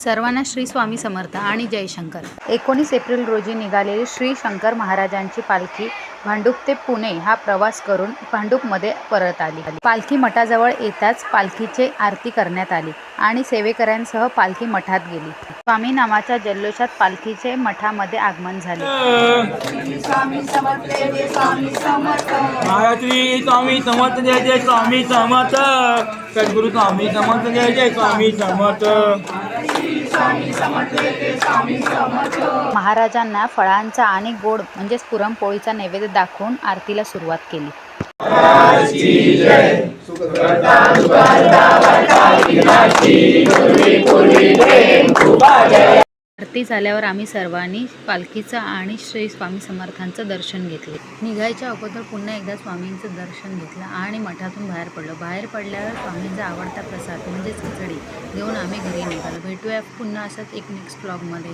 सर्वांना श्री स्वामी समर्थ आणि जयशंकर। 19 एप्रिल रोजी निघालेली श्री शंकर महाराजांची पालखी भांडूप ते पुणे हा प्रवास करून भांडूपमध्ये परत आली। पालखी मठाजवळ येताच पालखीची आरती करण्यात आली आणि सेवेकऱ्यांसह पालखी मठात गेली। स्वामी नामाच्या जल्लोषात पालखीचे मठामध्ये आगमन झाले। स्वामी समर्थ जय स्वामी समर्थ महाराज स्वामी समर्थ जय स्वामी समर्थ सद्गुरु स्वामी समर्थ जय स्वामी समर्थ महाराजांना फळांचा आणि गोड म्हणजेच पुरणपोळीचा नैवेद्य दाखवून आरतीला सुरुवात केली। आरती झाल्यावर आम्ही सर्वांनी पालखीचं आणि श्री स्वामी समर्थांचं दर्शन घेतले। निघायच्या अगोदर पुन्हा एकदा स्वामींचं दर्शन घेतलं आणि मठातून बाहेर पडलो। बाहेर पडल्यावर स्वामींचा आवडता प्रसाद म्हणजेच खिचडी घेऊन आम्ही घरी निघालो। भेटूया पुन्हा असंच एक नेक्स्ट ब्लॉगमध्ये।